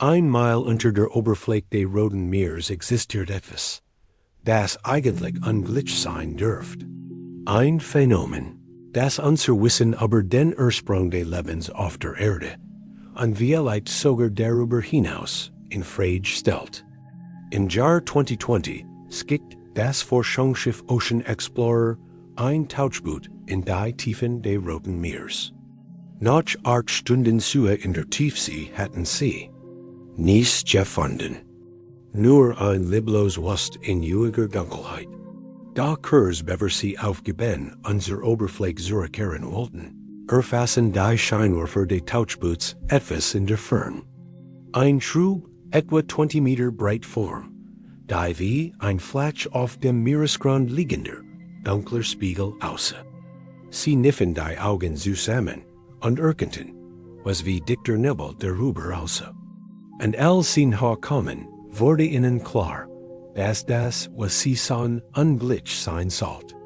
Einmal unter der Oberfläche des Roten Meeres existiert etwas, das eigentlich unglaubliches sein dürfte. Ein Phänomen, das unser Wissen über den Ursprung des Lebens auf der Erde und vielleicht sogar darüber hinaus in Frage stellt. Im Jahr 2020 schickt das Forschungsschiff Ocean-Xplorer ein Tauchboot in die Tiefen des Roten Meeres. Nach 8 Stunden Suche in der Tiefsee hatten sie nichts gefunden. Nur ein leblos Wust in ewiger Dunkelheit. Da Kurs bever sie aufgeben, unser Oberfläche zurückkehren wollten, erfassen die Scheinwerfer des Tauchboots etwas in der Ferne. Ein Trug, etwa 20 Meter breit Form, die wie ein Flash auf dem Meeresgrund liegender, dunkler Spiegel aussah. Sie kniffen die Augen zusammen und erkannten, was wie dichter Nebel darüber aussah. Und als sie kommen, wurde ihnen klar, dass das, was sie sahen, unglaubliches sein sollte.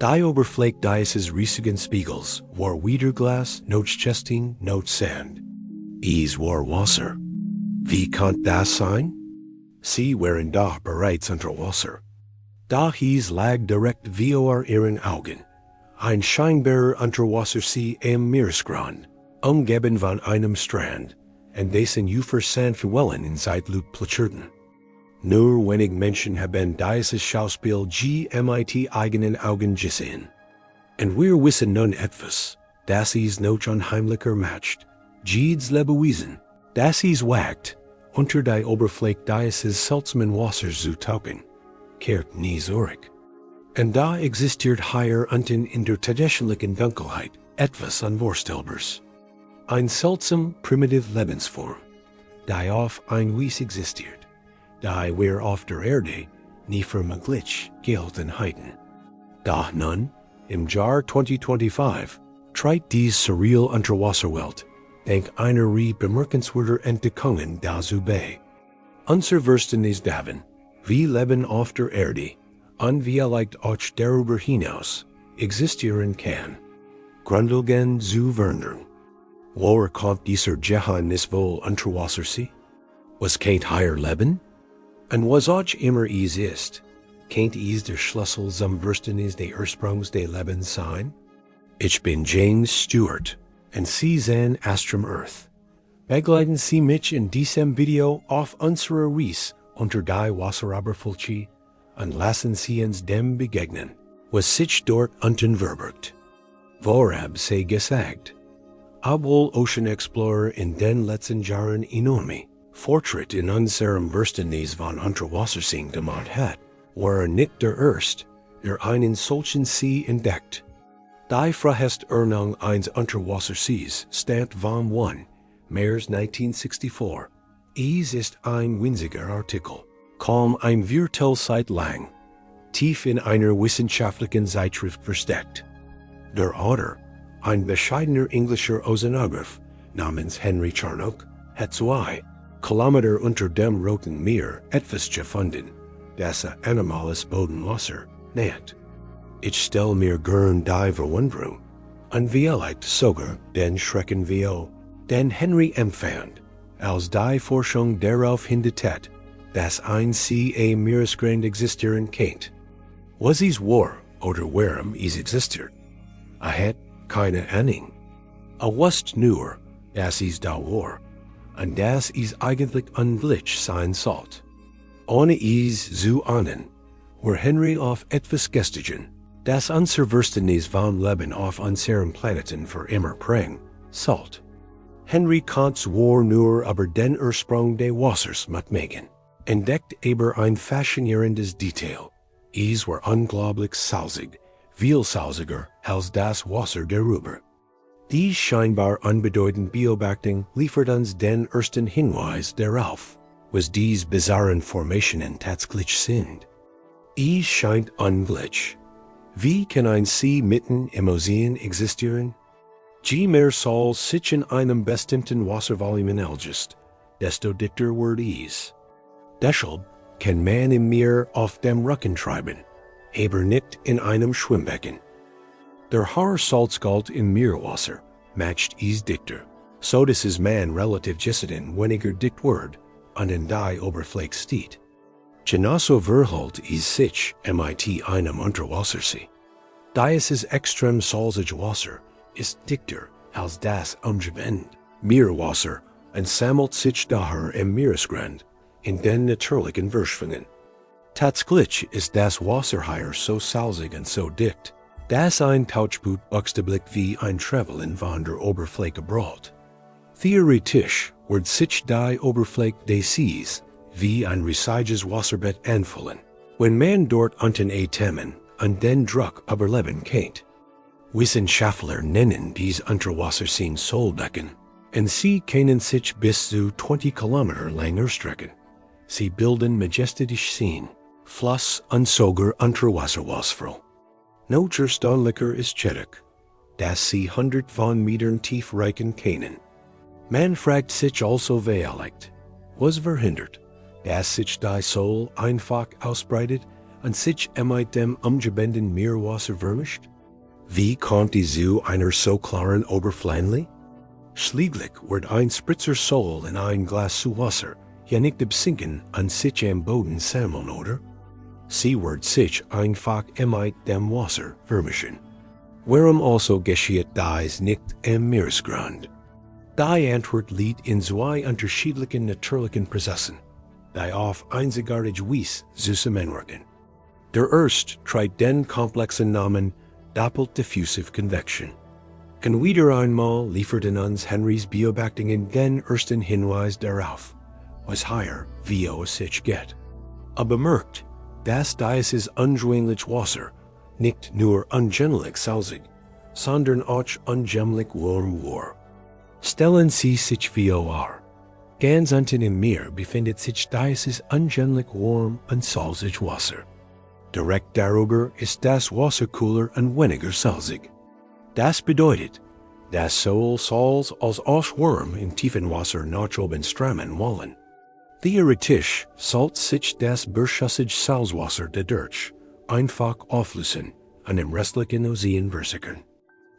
Die Oberfläche dieses riesigen Spiegels war weder Glas, noch Chesting, noch Sand. Es war Wasser. Wie konnte das sein? Sie waren da bereits unter Wasser. Da lag direkt vor ihren Augen. Ein scheinbarer Unterwasser-See am Meeresgrund, umgeben von einem Strand, und dessen Ufer sanfte Wellen in Zeitlupe plätscherten. Nur wenig Menschen haben dieses Schauspiel mit eigenen Augen gesehen. Und wir wissen nun etwas, das es noch unheimlicher macht. Jedes Lebewesen, das es wagt, unter die Oberfläche dieses seltsamen Wassers zu tauchen, kehrt nie zurück. Und da existiert hier unten in der tatsächlichen Dunkelheit etwas Unvorstellbares. Ein seltsam primitive Lebensform, die auf ein Weise existiert, die wir auf der Erde nie für möglich gelten halten. Doch nun, im Jahr 2025, tritt die surreal Unterwasserwelt dank einer bemerkenswerter Entdeckungen dazu bei. Unser Verständnis davon, wie Leben auf der Erde und vielleicht auch darüber hinaus existieren kann, grundlegend zu verändern. Woher kommt dieser geheimnisvolle Unterwassersee? Was kennt hier Leben? Und was auch immer es ist, kennt es der Schlüssel zum Verständnis des Ursprungs des Lebens sein? Ich bin James Stewart, und Sie sehen Astrum Earth. Begleiten Sie mich in diesem Video auf unserer Reise unter die Wasseroberfläche und lassen Sie uns dem begegnen, was sich dort unten verbirgt. Vorab sei gesagt, obwohl Ocean-Xplorer in den letzten Jahren enorme Fortschritt in unserem Verständnis von Unterwasserseen gemacht hat, war nicht der erste, der einen solchen See entdeckt. Die früheste Ernennung eines Unterwassersees stammt vom 1. März 1964. Es ist ein winziger Artikel, kaum ein Viertel Zeit lang, tief in einer wissenschaftlichen Zeitschrift versteckt. Der Autor, ein bescheidener englischer Ozeanograph namens Henry Charnock, hat 2 Kilometer unter dem Roten Meer etwas gefunden, das anomales Bodenwasser nennt. Ich stell mir gern die Verwunderung und vielleicht sogar den Schrecken den Henry empfand, als die Forschung darauf hindeutet, dass ein See am Meeresgrund existieren kennt. Was es war oder warum es existiert, hat keine Ahnung. Wusste nur, dass es da war und dass es eigentlich unglaubliches sein sollte. Ohne es zu ahnen, war Henry auf etwas gestiegen, das unser Verständnis vom Leben auf unserem Planeten für immer prägen sollte. Henry konnte zwar nur über den Ursprung des Wassers mitmachen, entdeckt aber ein faszinierendes Detail. Es war unglaublich salzig, viel salziger als das Wasser darüber. Dies scheinbar unbedeutende Beobachtung liefert uns den ersten Hinweis darauf, was diese bizarren Formationen tatsächlich sind. Es scheint unglaublich. Wie kann ein See mitten im Ozean existieren? Je mehr Salz sich in einem bestimmten Wasservolumen algist, desto dichter wird es. Deshalb kann man im Meer auf dem Rücken treiben, aber nicht in einem Schwimmbecken. Der hohe Salzgehalt im Meerwasser macht es dichter, So das ist man relativ gesehen weniger dicht word an den die Oberfläche steht. Genauso verhält is sich mit einem Unterwasser-See. Dieses extrem salzige Wasser ist dichter als das umgebende Meerwasser und sammelt sich daher im Meeresgrund in den natürlichen Verschwüngen. Tatsächlich ist das Wasser hier so salzig und so dicht, dass ein Tauchboot buchstäblich wie ein Travelin von der Oberfläche braucht. Theoretisch wird sich die Oberfläche des Sees wie ein riesiges Wasserbett anfühlen, wenn man dort unten atmen und den Druck überleben kann. Wissenschaftler nennen dies Unterwasser-Seen Sollbecken, und sie können sich bis zu 20 Kilometer lang erstrecken. Sie bilden majestätische Seen, Fluss und sogar Unterwasserwasserfall. Nordöstlicher ist Tschechik, dass sie 100 von Metern tief reichen können. Man fragt sich also vielleicht, was verhindert, dass sich die Sol einfach ausbreitet und sich mit dem umgebenden Meerwasser vermischt? Wie kommt die zu einer so klaren Oberfläche? Schließlich wird ein Spritzer Sol in ein Glas zu Wasser ja nicht absinken und sich am Boden sammeln, oder? Sie wird sich einfach mit dem Wasser vermischen. Warum also geschieht dies nicht am Meeresgrund? Die Antwort liegt in zwei unterschiedlichen natürlichen Prozessen, die auf einzigartige Weise zusammenwirken. Der erste trägt den komplexen Namen doppelt diffusive Convection. Kann wieder einmal lieferten uns Henrys Beobachtungen den ersten Hinweis darauf, was hier wie es sich geht. Aber bemerkt, dass dieses undurchdringliche Wasser nicht nur ungemlich salzig, sondern auch ungemlich warm war. Stellen Sie sich vor, ganz unten im Meer befindet sich dieses ungemlich warm und salzig Wasser. Direkt darüber ist das Wasser kühler und weniger salzig. Das bedeutet, dass sowohl Salz als auch Wärme im tiefen Wasser nach oben strömen wollen. Theoretisch sollte sich das überschüssige Salzwasser dadurch einfach auflösen und im restlichen Ozean versickern.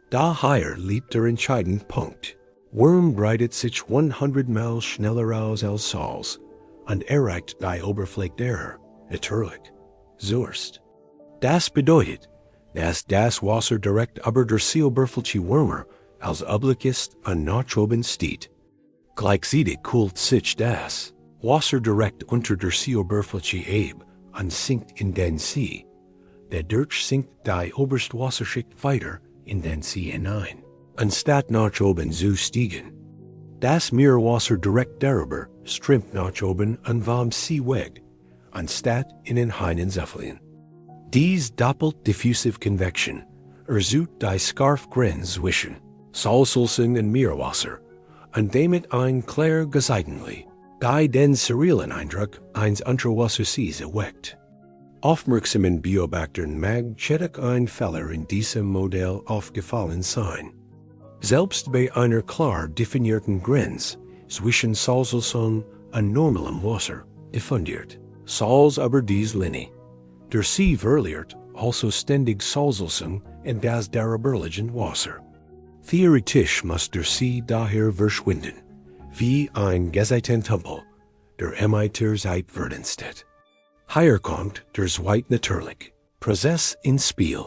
Daher liegt der entscheidende Punkt. Wärme breitet sich 100 Mal schneller aus als Salz und erreicht die Oberfläche der natürlich zuerst. Das bedeutet, dass das Wasser direkt über der Seeoberfläche wärmer als üblich ist und nach oben steht. Gleichzeitig kühlt sich das Wasser direkt unter der Seeoberfläche ab und sinkt in den See. Dadurch sinkt die oberste Wasserschicht weiter in den See hinein, anstatt nach oben zu stiegen. Das Meerwasser direkt darüber strömt nach oben und vom See weg, anstatt in den Hainen zu fliehen. Dies doppelt diffusive Convection ersucht die Scarfgrenze zwischen Salzlösung und Meerwasser und damit ein klar gezeitenlich, die den surrealen Eindruck eines Unterwassersees erweckt. Aufmerksamen Beobachtern mag tätig ein Fehler in diesem Modell aufgefallen sein. Selbst bei einer klar definierten Grenze zwischen Salzlösung und normalem Wasser diffundiert Salz über diese Linie. Der See verliert also ständig Salzlösung in das darüber liegende Wasser. Theoretisch muss der See daher verschwinden, wie ein Gezeitentumpel, der der Zeit werden steht. Hier kommt der zweite natürlich Prozess ins Spiel.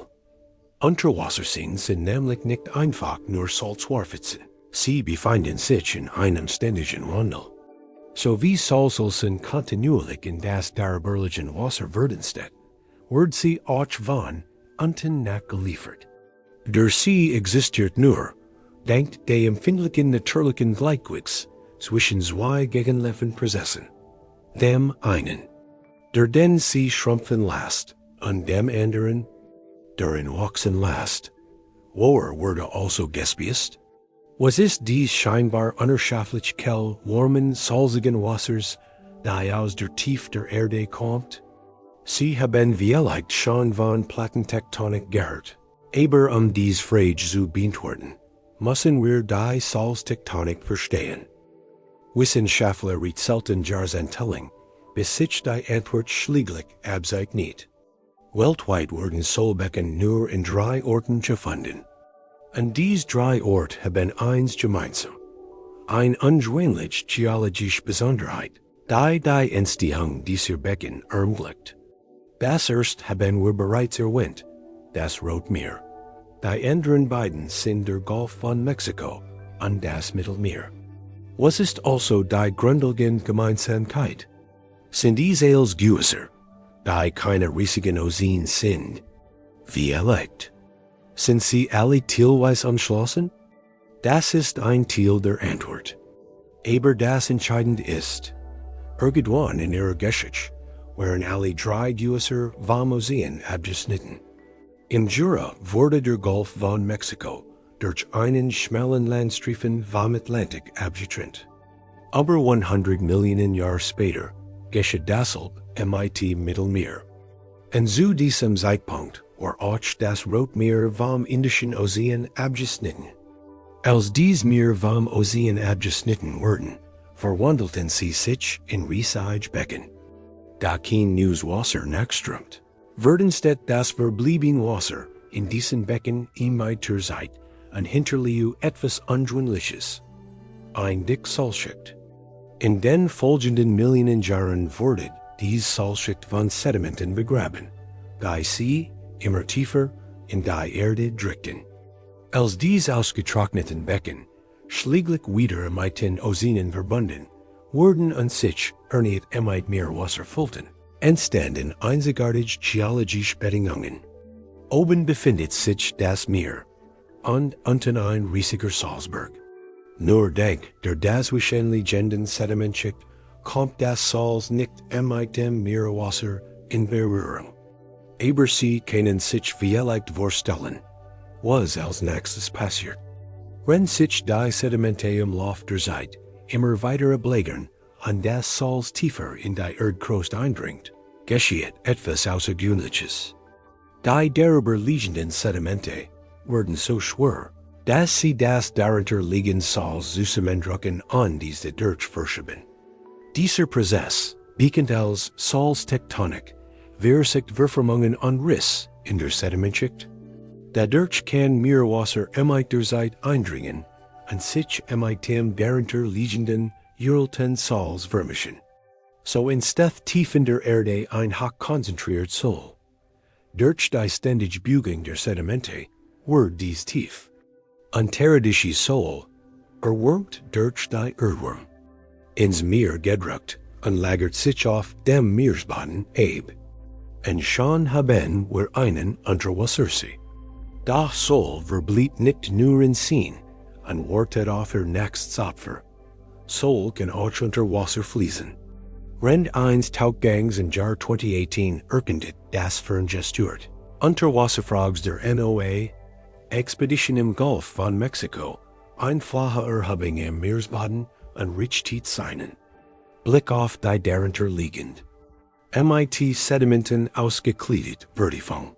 Unterwasserseen sind nämlich nicht einfach nur Salzwarfitze. Sie befinden sich in einem ständigen Wandel. So wie Salzlösung kontinuierlich in das darüber liegende Wasser werden steht, wird sie auch von unten nachgeliefert. Der See existiert nur dank der empfindlichen natürlichen Gleichgewichts zwischen zwei gegenläufigen Prozessen. Dem einen, der den See schrumpfen lässt, und dem anderen, der ihn wachsen lässt. Woher wurde also gespielt? Was ist dies scheinbar unerschafflich Quell warmen, salzigen Wassers, die aus der Tiefe der Erde kommt? Sie haben vielleicht schon von Plattentektonik gehört. Aber dies Frage zu beantworten, müssen wir die Salztektonik verstehen. Wissenschaftler rätselten jahrzehntelang, bis sich die Antwort schließlich abseit nicht. Weltweit wurden Sollbecken nur in 3 Orten gefunden. Und diese 3 Orte haben eins gemeinsam. Eine ungewöhnliche geologische Besonderheit. Die Entstehung dieser Becken ermöglicht. Das erste haben wir bereits erwähnt, das Rotmeer. Die anderen beiden sind der Golf von Mexiko und das Mittelmeer. Was ist also die grundlegende Gemeinsamkeit? Sind diese als Gewässer, die keine riesigen Ozeane sind? Wie erlegt? Sind sie alle teilweise umschlossen? Das ist ein Teil der Antwort. Aber das Entscheidende ist, irgendwann in ihrer Geschichte waren alle drei Gewässer vom Ozean abgeschnitten. Im Jura wurde der Golf von Mexiko durch einen schmalen Landstreifen vom Atlantik abgetrennt. Aber 100 Millionen Jahre später geschieht dasselbe im Mittelmeer. Und zu diesem Zeitpunkt war auch das Rotmeer vom Indischen Ozean abgeschnitten. Als dies Meer vom Ozean abgeschnitten wurden, verwandelten sie sich in riesige Becken. Da kein neues Wasser nachströmt, werden statt das verbliebene Wasser in diesen Becken immer zur Zeit und hinterließ etwas Unglaubliches, ein dick Salzschicht. In den folgenden Millionen Jahren wurde diese Salzschicht von Sedimenten begraben, die sie immer tiefer in die Erde drückten. Als diese ausgetrockneten Becken schließlich wieder mit den Ozeanen verbunden wurden und sich erneut mit Meerwasser füllten, entstanden einzigartige geologische Bedingungen. Oben befindet sich das Meer und unten ein riesiger Salzberg. Nur dank der dazwischen liegenden Sedimentschicht kommt das Salz nicht mit dem Meerwasser in Berührung. Aber sie können sich vielleicht vorstellen, was als nächstes passiert. Wenn sich die Sedimente im Lauf der Zeit immer weiter ablagern und das Salz tiefer in die Erdkruste eindringt, geschieht etwas Außergewöhnliches. Die darüber liegenden Sedimente werden so schwer, dass sie das darunter liegende Salz zusammendrücken und diese durchverschieben. Dieser Prozess, bekannt als Salztektonik, verursacht Verformungen und Riss in der Sedimentschicht. Dadurch kann Meerwasser mit der Zeit eindringen und sich mit dem darunter liegenden Uralten Salz vermischen. So entsteht tief in der Erde ein hochkonzentriert Soll. Durch die ständige Beugung der Sedimente wird dies tief. Unterirdische Soll erwärmt durch die Erdwärme. Ins Meer gedrückt und lagert sich auf dem Meeresboden ab. Und schon haben wir einen Unterwasser-See. Das Soll verbleibt nicht nur in Seen und wartet auf ihr nächstes Opfer. Soll kann auch unter Wasser fließen. Rend 1 Tauchgangs im Jahr 2018 erkundet das vergestört. Unterwasserfrags der NOA, Expedition im Golf von Mexiko, ein flache Erhebung im Meeresboden und Richtidsseinen. Blick auf die darunter liegend. MIT Sedimenten ausgegliedert Vertiefung.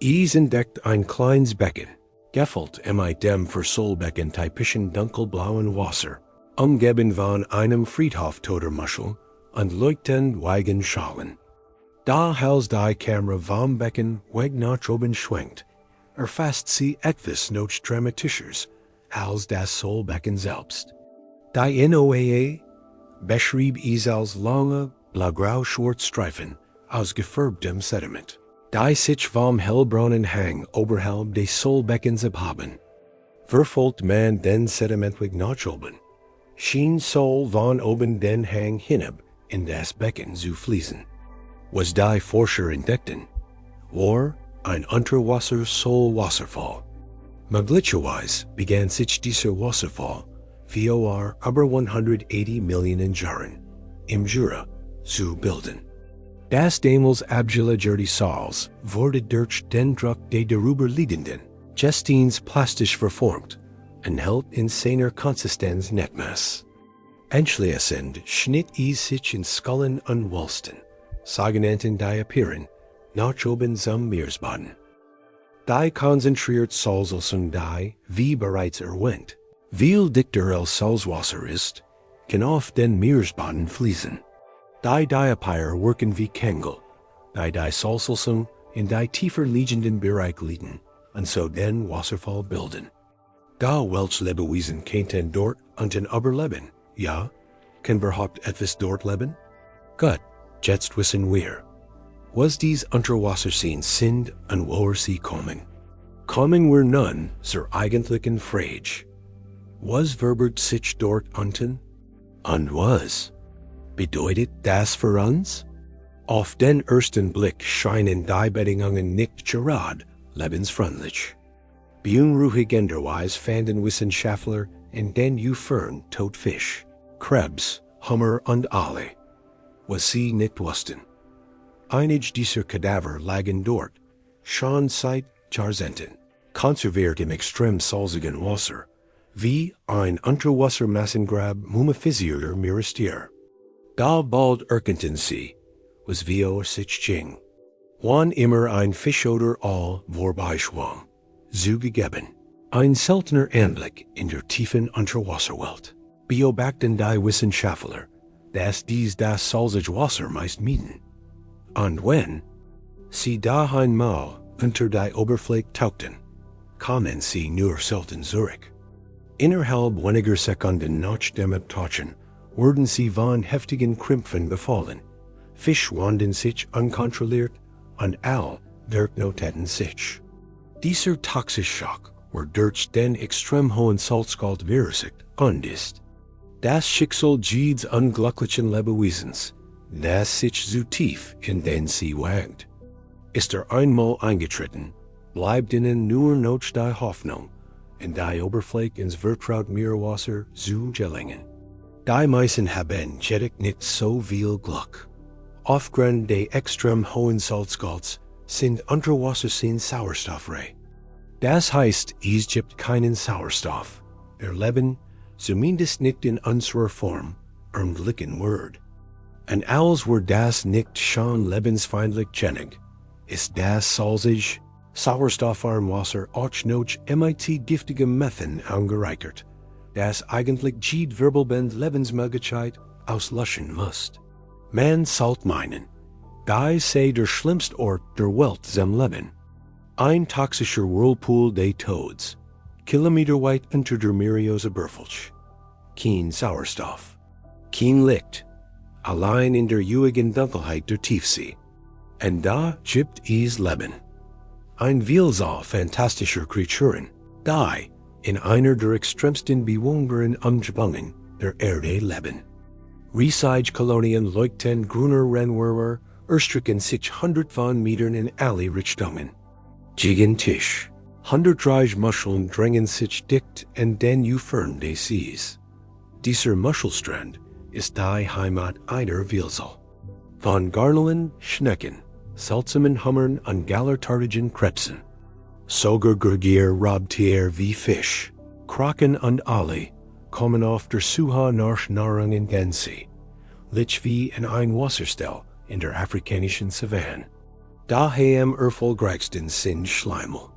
Entdeckt ein kleines Becken, gefüllt mit dem für Sollbecken typischen dunkelblauen Wasser, umgeben von einem Friedhof toter Muscheln und leuchtend weichen Schalen. Da als die Kamera vom Becken weg nach oben schwenkt, erfasst sie etwas noch dramatisches als das Sollbecken selbst. Die NOAA beschrieb es als lange, blau-grau-schwarze Streifen aus gefärbtem Sediment, die sich vom hellbraunen Hang oberhalb des Sollbeckens abhaben. Verfolgt man den Sedimentweg nach oben, schien Soll von oben den Hang hinab in das Becken zu fließen. Was die Forscher entdeckten, war ein Unterwasser-Soll-Wasserfall. Möglicherweise begann sich dieser Wasserfall vor über 180 Millionen Jahren im Jura zu bilden. Das damals abgelegerte Salz wurde durch den Druck der darüberliegenden Gesteins plastisch verformt und hält in seiner Konsistenz Netmaß. Anschließend schnitt es sich in Skullen und Wolsten, sogenannten Diapiren, nach oben zum Meeresboden. Die konzentriert Salzlösung die, wie bereits erwähnt, viel dichter als Salzwasser ist, kann auf den Meeresboden fließen. Die Diapirer wirken wie Kegel, die Salzlösung in die tiefer liegenden Bereich liegen und so den Wasserfall bilden. Da welche Lebewesen könnten dort und den Oberleben, ja, kann überhaupt etwas dort leben? Gott, jetzt wissen wir, was dies Unterwasser-Seen sind und woher sie kommen. Kommen wir nun zur eigentlichen Frage. Was verbirgt sich dort unten? Und was bedeutet das für uns? Auf den ersten Blick scheinen die Bedingungen nicht gerade lebensfreundlich. Beunruhigenderweise fanden Wissenschaftler in den Ufern Totfisch, Krebs, Hummer und alle, was sie nicht wussten. Einige dieser Kadaver lagen dort, schon seit Jahrzehnten, konserviert im extrem salzigen Wasser, wie ein Unterwassermassengrab mumifizierter Meerestiere. Da bald erkannten sie, was wir sich ging. Wann immer ein Fischodor all vorbeischwamm, so gegeben. Ein seltener Anblick in der tiefen Unterwasserwelt. Beobachten die Wissenschaftler, dass dies das salzige Wasser meist mieden. Und wenn sie da einmal unter die Oberfläche tauchten, kamen sie nur selten zurück. Innerhalb weniger Sekunden nach dem Abtauchen wurden sie von heftigen Krämpfen befallen. Fisch wanden sich unkontrolliert und all verknoteten sich. Dieser toxische Schock war durch den extrem hohen Salzgehalt verursacht und ist das Schicksal jedes unglücklichen Lebewesens, das sich so tief in den See wagt. Ist einmal eingetreten, bleibt ihnen nur noch die Hoffnung, in die Oberfläche ins vertraute Meerwasser zu gelangen. Die meisten haben jedoch nicht so viel Glück. Aufgrund des extrem hohen Salzgehalts sind Unterwasser-Seen sauerstoffrei. Das heißt, es gibt keinen Sauerstoff. Wir leben, zumindest nicht in unserer Form, örtlichen Word. Und als wir das nicht schon lebensfeindlich genug, ist das salzig, sauerstoffarm Wasser auch noch mit giftigem Methan angereichert, das eigentlich jede Wirbelband Lebensmöglichkeit auslöschen muss. Man sollte meinen, die sei der schlimmste Ort der Welt zum Leben. Ein toxischer Whirlpool des Todes, kilometerweit unter der Meeresoberfläche. Kein Sauerstoff, kein Licht, allein in der ewigen Dunkelheit der Tiefsee. Und da gibt es Leben. Ein Vielzahl fantastischer Kreaturen, die in einer der extremsten bewohnbaren Umgebungen der Erde leben. Riesige Kolonien leuchten grüner Rennwürmer erstrecken sich hundert von Metern in alle Richtungen. Gigantisch, hundertreich Muscheln drängen sich dicht in den Ufern des Sees. Dieser Muschelstrand ist die Heimat einer Vielzahl von Garnelen, Schnecken, seltsamen Hummern und gallertartigen Krebsen. Sogar Gurgier Raubtiere wie Fisch, Kraken und alle kommen auf der Suche nach Nahrung in den See, lich wie in ein Wasserstell in der afrikanischen Savanne. Daher erfolgreichsten sind Schleimel.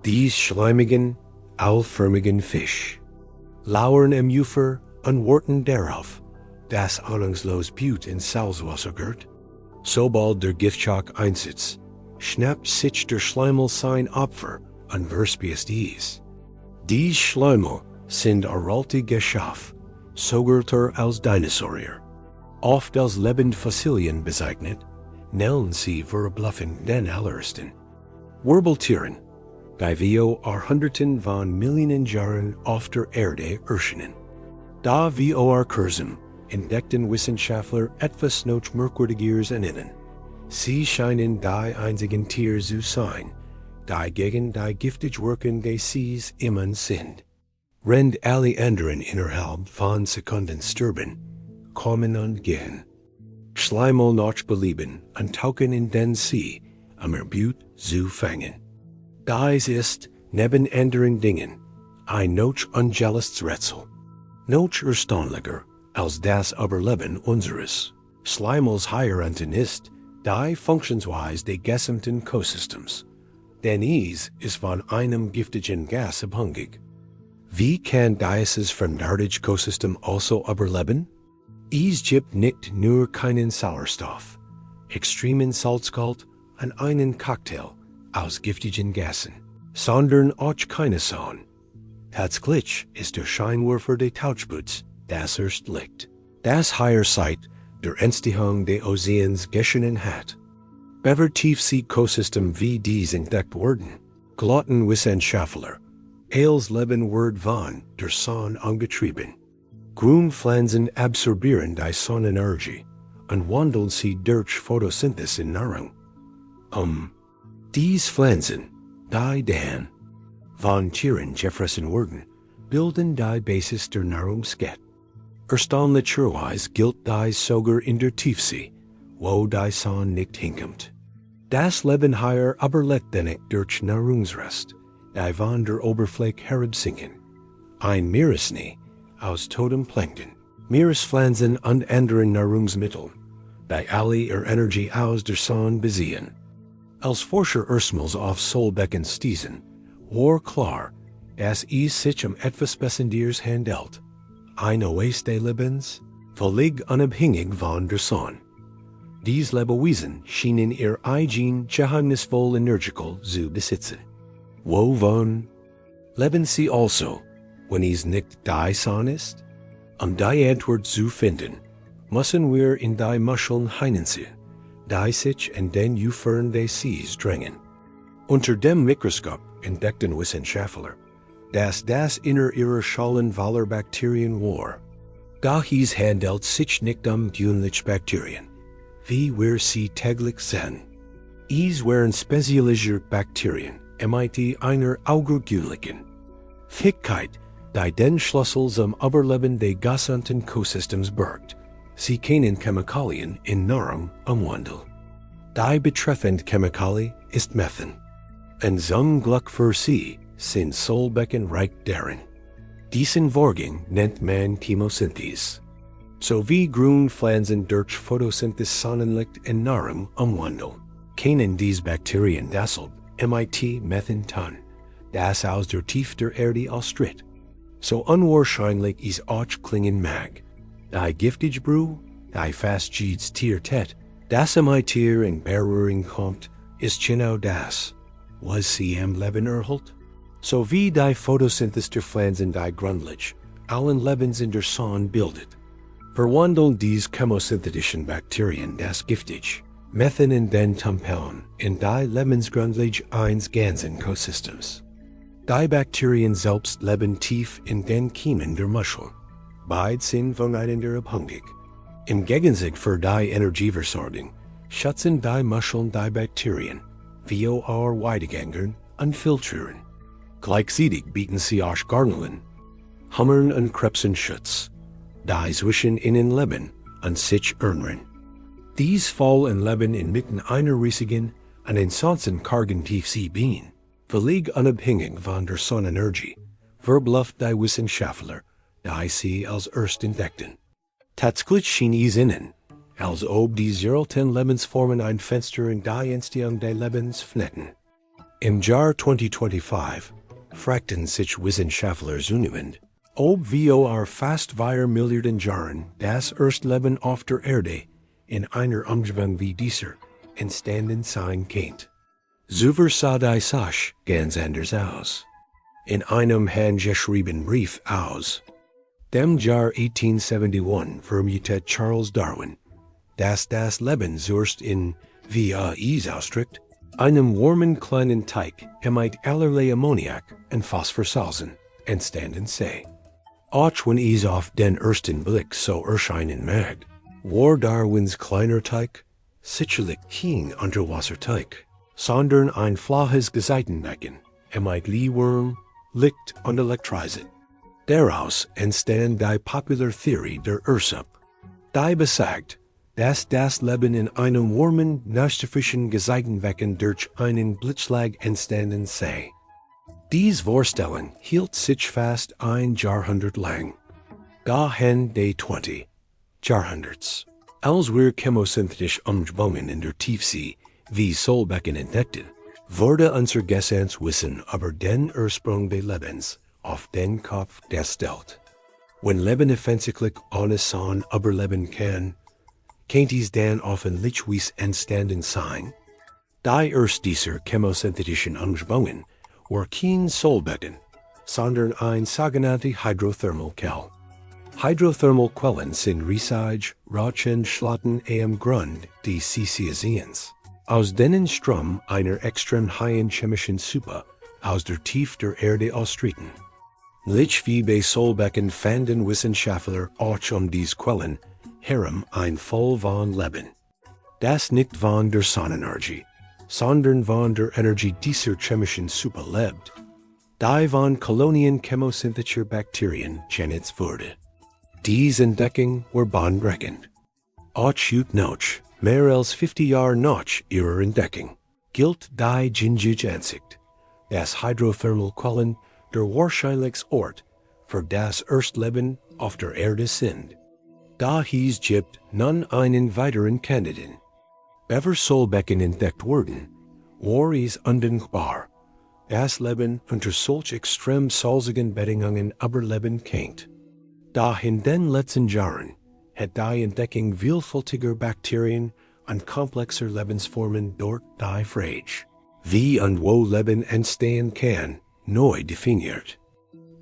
Dies schleimigen, aulförmigen Fisch lauern im Ufer und warten darauf, dass ahnungslos Blut in Salzwasser gehört. Sobald der Giftschock einsetzt, schnappt sich der Schleimel sein Opfer und verspießt dies. Die Schleimel sind uralte Geschöpfe, sogar als Dinosaurier. Oft als lebende Fossilien bezeichnet, nennen sie verblüffend den allerersten. Wirbeltieren, die wir Hunderten von Millionen Jahren auf der Erde erscheinen. Da wir Kursum entdeckten Wissenschaftler etwas noch Merkwürdigeres an ihnen. Sie scheinen die einzigen Tiere zu sein, die gegen die giftig Wirken des Sees immun sind. Während alle anderen innerhalb von Sekunden sterben, kommen und gehen. Schleimel noch belieben und tauchen in den See, um ihr Blut zu fangen. Dies ist, neben anderen Dingen, ein noch ungelöstes Rätsel. Noch erstaunlicher als das Überleben unseres Schleimels Heiraten ist, die Funktionsweise des gesamten Ökosystems. Denn es ist von einem giftigen Gas abhängig. Wie kann dieses fremdartige Ökosystem also überleben? Es gibt nicht nur keinen Sauerstoff, extremen Salzgehalt und einen Cocktail aus giftigen Gasen, sondern auch keine Sonne. Tatsächlich ist der Scheinwerfer des Tauchboots das erst Licht. Das higher sight der Entstehung des Ozeans geschehen hat. Bever Tiefsee-Kosystem wie dies entdeckt wurden. Glotten Wissenschaftler. Als Leben wird von der Sonne angetrieben. Grünpflanzen absorbieren die Sonnenenergie und wandeln sie durch Photosynthese in Nahrung. Dies Pflanzen, die dann von Tieren gefressen wurden, bilden die Basis der Nahrungskette. Erstaunlicherweise gilt dies sogar in der Tiefsee, wo die Sonne nicht hinkommt. Das Leben hier aber letztendlich durch Nahrungsrest, die von der Oberfläche herabsinken. Ein Meeresnee aus totem Plankton, Meerespflanzen und anderen Nahrungsmitteln, die alle ihre Energie aus der Sonne beziehen. Als Forscher erstmals auf Solbecken stießen, war klar, dass es sich etwas Besonderes handelt. Ein Oase des Lebens, völlig unabhängig von der Sonne. Dies Lebewesen schienen ihr eigen geheimnisvoll Energical zu besitzen. Wovon leben sie also, wenn es nicht die Sonne ist? Die Antwort zu finden, müssen wir in die Muscheln hineinsehen, die sich in den Ufern des Sees drängen. Unter dem Mikroskop entdeckten Wissenschaftler, dass das Inner ihrer Schallen voller Bakterien war. Doch es handelt sich nicht gewöhnliche Bakterien, wie wir sie täglich sehen. Es waren spezialisierte Bakterien, mit einer außergewöhnlichen Fähigkeit, die den Schlüssel zum Überleben des gesamten Kosystems birgt. Sie können Chemikalien in Nahrung umwandeln. Die betreffende Chemikalie ist Methan. Und zum Glück für sie sind Solbecken reich darin. Diesen Vorgang nennt man Chemosynthese. So wie Grünpflanzen durch Photosynthese Sonnenlicht in Nahrung umwandeln, können diese Bakterien deshalb Methan tun, das aus der Tiefe der Erde austritt. So unwahrscheinlich es auch klingen mag. Die giftige Brühe, die fast jedes Tier tät, das Tier in Berührung kommt, ist genau das, was sie am Leben erhält. So wie die Photosynthese der Pflanzen die Grundlage allen Lebens in der Sonne bildet, verwandeln diese chemosynthetischen Bakterien das giftige Methan in den Tampon in die Lebensgrundlage eines ganzen Kosystems. Die Bakterien selbst leben tief in den Kiemen der Muschel. Beide sind voneinander abhängig. Im Gegensatz für die Energieversorgung schützen die Muscheln die Bakterien, vor Weidegängern und Filtrieren. Gleichzeitig bieten sie auch Garnelen, Hummern und Krebsen Schutz, die zwischen ihnen leben und sich ernähren. Dies fallen leben inmitten einer riesigen und ansonsten kargen Tiefseebienen, völlig unabhängig von der Sonnenenergie, verblüfft die Wissenschaftler, die sie als erst entdeckten. Tatsächlich schien es ihnen, als ob die seltenen Lebensformen ein Fenster in die Entstehung des Lebens fnetten. Im Jahr 2025 fragten sich Wissenschaftler zunehmend, ob vor fast 4 Milliarden Jahren das erste Leben auf der Erde in einer Umgebung wie dieser entstanden sein könnte. Zuver sah die Sache ganz anders aus. In einem handgeschriebenen Brief aus dem Jahr 1871 vermutete Charles Darwin, dass das Leben zuerst in, wie es ausdrückt, einem warmen kleinen Teig mit allerlei Ammoniak und Phosphorsalzen entstanden sei. Auch wenn es auf den ersten Blick so erscheinen mag, war Darwins kleiner Teig sicherlich kein Unterwasserteig, sondern ein flaches Gezeitenbecken mit Leewurm, Licht und Elektrizität. Daraus entstand die Popular Theory der Ursup, die besagt, dass das Leben in einem warmen, nächtlichen Gezeitenbecken durch einen Blitzschlag entstanden sei. Dies Vorstellung hielt sich fast ein Jahrhundert lang. Dahin die 20 Jahrhunderts, als wir chemosynthetisch Umgebungen in der Tiefsee wie Solbecken entdeckten, wurde unser gesamtes Wissen über den Ursprung des Lebens auf den Kopf gestellt. Wenn Leben offensichtlich ohne Sonne überleben kann es dann offensichtlich entstanden sein? Die erst dieser chemosynthetischen Umgebungen war kein Solbecken, sondern ein sogenannte hydrothermal Quell. Hydrothermal Quellen sind riesige, rauchende Schlotten am Grund des Sees, aus denen Strom einer extrem hohen chemischen Suppe aus der Tiefe der Erde austreten. Gleich wie bei Solbecken fanden Wissenschaftler auch diese Quellen herum ein voll von Leben. Das nicht von der Sonnenenergie, sondern von der Energie dieser chemischen Suppe lebt, die von Kolonien chemosynthetischer Bakterien genutzt wurde. Diese Entdeckung war bahnbrechend. Auch heute noch, mehr als 50 Jahre nach ihrer Entdeckung, gilt die gängige Ansicht, dass Hydrothermal Quellen der wahrscheinlichste Ort für das Erstleben auf der Erde sind. Da es gibt nun einen weiteren Kandidaten. Bevor Solbecken entdeckt wurden, war es undenkbar, das Leben unter solch extrem salzigen Bedingungen überleben könnte. Da in den letzten Jahren hat die Entdeckung vielfältiger Bakterien und komplexer Lebensformen dort die Frage, wie und wo Leben entstehen kann, neu definiert.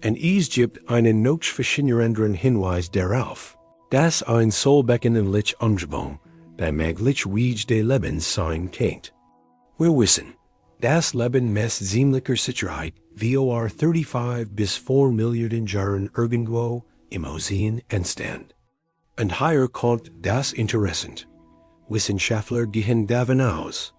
Und es gibt einen noch faszinierenden Hinweis darauf, dass ein Solbecken ähnlich Umgebung der möglich Weg des Lebens sein könnte. Wir wissen, dass Leben mit ziemlicher Sicherheit vor 35 bis 4 Milliarden Jahren irgendwo im Ozean entstand. Und hier kommt das interessant. Wissenschaftler gehen davon aus,